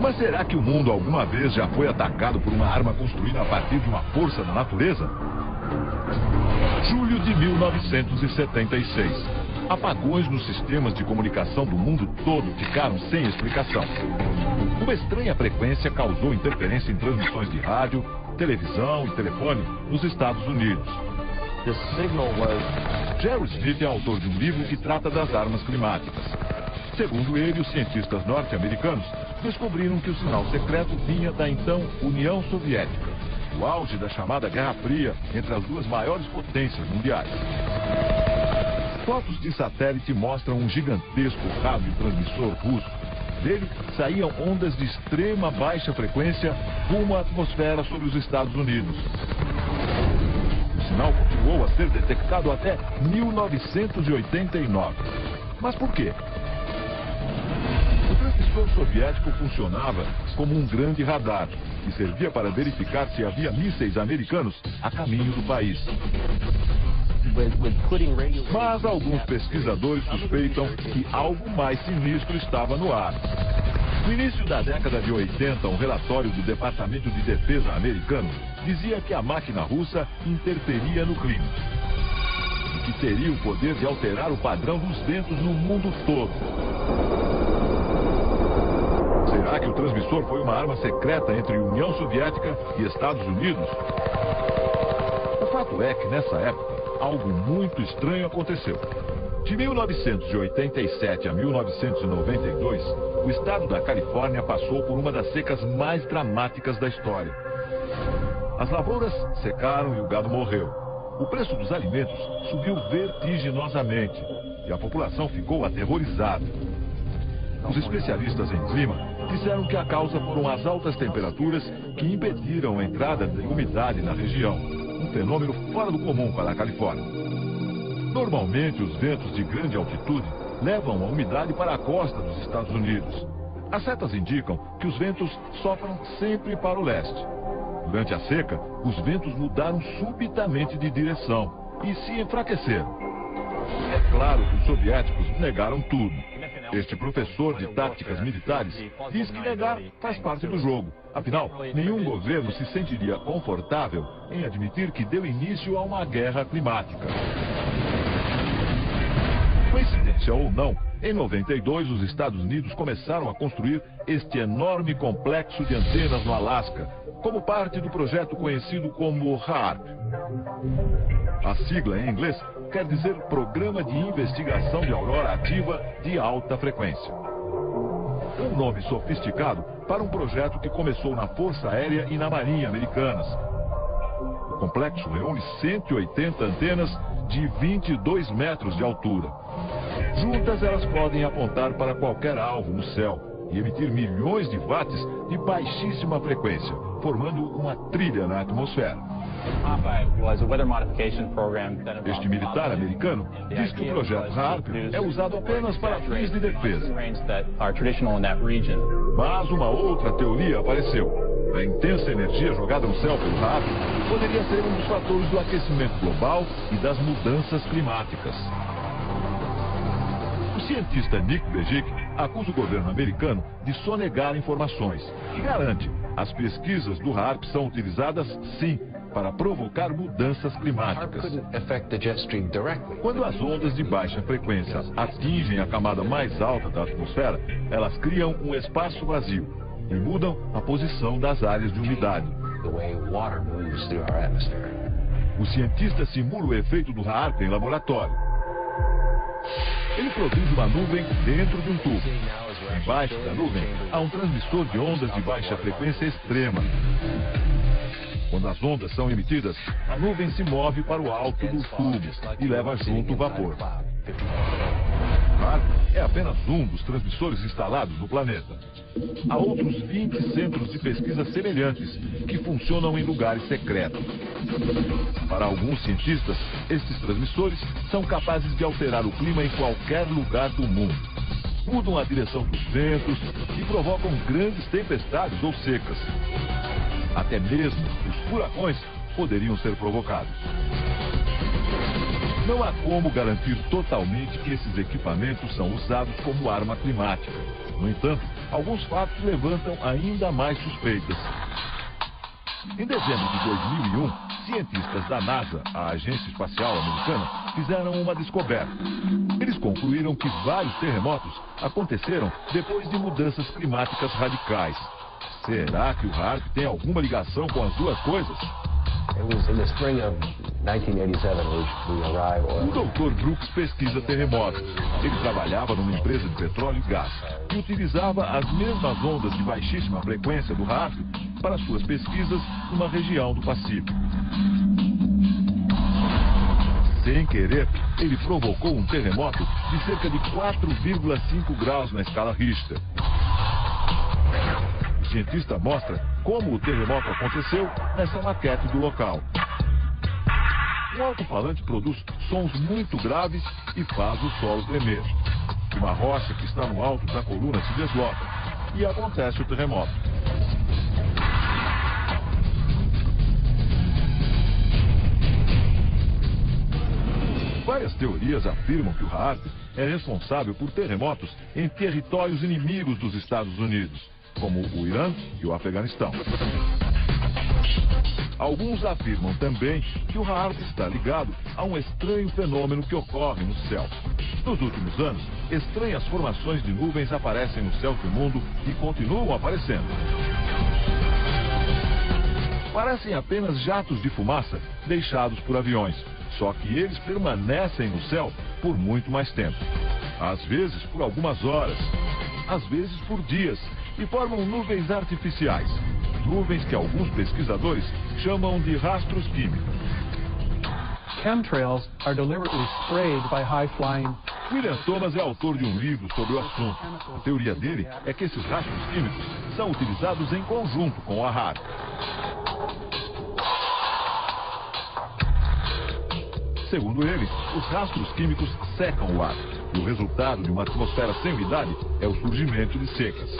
Mas será que o mundo alguma vez já foi atacado por uma arma construída a partir de uma força da natureza? Julho de 1976. Apagões nos sistemas de comunicação do mundo todo ficaram sem explicação. Uma estranha frequência causou interferência em transmissões de rádio, televisão e telefone nos Estados Unidos. Jerry Smith é autor de um livro que trata das armas climáticas. Segundo ele, os cientistas norte-americanos descobriram que o sinal secreto vinha da então União Soviética, o auge da chamada Guerra Fria entre as duas maiores potências mundiais. Fotos de satélite mostram um gigantesco radiotransmissor russo. Dele saíam ondas de extrema baixa frequência rumo à atmosfera sobre os Estados Unidos. O sinal continuou a ser detectado até 1989. Mas por quê? O transmissor soviético funcionava como um grande radar e servia para verificar se havia mísseis americanos a caminho do país. Mas alguns pesquisadores suspeitam que algo mais sinistro estava no ar. No início da década de 80, um relatório do Departamento de Defesa americano dizia que a máquina russa interferia no clima e que teria o poder de alterar o padrão dos ventos no mundo todo. Será que o transmissor foi uma arma secreta entre União Soviética e Estados Unidos? O fato é que, nessa época, algo muito estranho aconteceu. De 1987 a 1992, o estado da Califórnia passou por uma das secas mais dramáticas da história. As lavouras secaram e o gado morreu. O preço dos alimentos subiu vertiginosamente e a população ficou aterrorizada. Os especialistas em clima disseram que a causa foram as altas temperaturas que impediram a entrada de umidade na região, um fenômeno fora do comum para a Califórnia. Normalmente, os ventos de grande altitude levam a umidade para a costa dos Estados Unidos. As setas indicam que os ventos sopram sempre para o leste. Durante a seca, os ventos mudaram subitamente de direção e se enfraqueceram. É claro que os soviéticos negaram tudo. Este professor de táticas militares diz que negar faz parte do jogo. Afinal, nenhum governo se sentiria confortável em admitir que deu início a uma guerra climática. Coincidência ou não, em 92 os Estados Unidos começaram a construir este enorme complexo de antenas no Alasca, como parte do projeto conhecido como HAARP. A sigla em inglês quer dizer Programa de Investigação de Aurora Ativa de Alta Frequência. Um nome sofisticado para um projeto que começou na Força Aérea e na Marinha americanas. O complexo reúne 180 antenas de 22 metros de altura. Juntas, elas podem apontar para qualquer alvo no céu e emitir milhões de watts de baixíssima frequência, formando uma trilha na atmosfera. Este militar americano diz que o projeto HAARP é usado apenas para fins de defesa. Mas uma outra teoria apareceu. A intensa energia jogada no céu pelo HAARP poderia ser um dos fatores do aquecimento global e das mudanças climáticas. O cientista Nick Bejic acusa o governo americano de sonegar informações e garante que as pesquisas do HAARP são utilizadas, sim, para provocar mudanças climáticas. Quando as ondas de baixa frequência atingem a camada mais alta da atmosfera, elas criam um espaço vazio e mudam a posição das áreas de umidade. O cientista simula o efeito do HAARP em laboratório. Ele produz uma nuvem dentro de um tubo. Embaixo da nuvem há um transmissor de ondas de baixa frequência extrema. Quando as ondas são emitidas, a nuvem se move para o alto do tubo e leva junto o vapor. HAARP é apenas um dos transmissores instalados no planeta. Há outros 20 centros de pesquisa semelhantes que funcionam em lugares secretos. Para alguns cientistas, estes transmissores são capazes de alterar o clima em qualquer lugar do mundo. Mudam a direção dos ventos e provocam grandes tempestades ou secas. Até mesmo os furacões poderiam ser provocados. Não há como garantir totalmente que esses equipamentos são usados como arma climática. No entanto, alguns fatos levantam ainda mais suspeitas. Em dezembro de 2001, cientistas da NASA, a Agência Espacial Americana, fizeram uma descoberta. Eles concluíram que vários terremotos aconteceram depois de mudanças climáticas radicais. Será que o HAARP tem alguma ligação com as duas coisas? O Dr. Brooks pesquisa terremotos. Ele trabalhava numa empresa de petróleo e gás e utilizava as mesmas ondas de baixíssima frequência do HAARP para suas pesquisas numa região do Pacífico. Sem querer, ele provocou um terremoto de cerca de 4,5 graus na escala Richter. O cientista mostra como o terremoto aconteceu nessa maquete do local. O alto-falante produz sons muito graves e faz o solo tremer. Uma rocha que está no alto da coluna se desloca e acontece o terremoto. Várias teorias afirmam que o HAARP é responsável por terremotos em territórios inimigos dos Estados Unidos, como o Irã e o Afeganistão. Alguns afirmam também que o HAARP está ligado a um estranho fenômeno que ocorre no céu. Nos últimos anos, estranhas formações de nuvens aparecem no céu do mundo e continuam aparecendo. Parecem apenas jatos de fumaça deixados por aviões, só que eles permanecem no céu por muito mais tempo. Às vezes por algumas horas, às vezes por dias, e formam nuvens artificiais. Nuvens que alguns pesquisadores chamam de rastros químicos. Chemtrails are deliberately sprayed by high-flying. William Thomas é autor de um livro sobre o assunto. A teoria dele é que esses rastros químicos são utilizados em conjunto com o HAARP. Segundo ele, os rastros químicos secam o ar, e o resultado de uma atmosfera sem umidade é o surgimento de secas.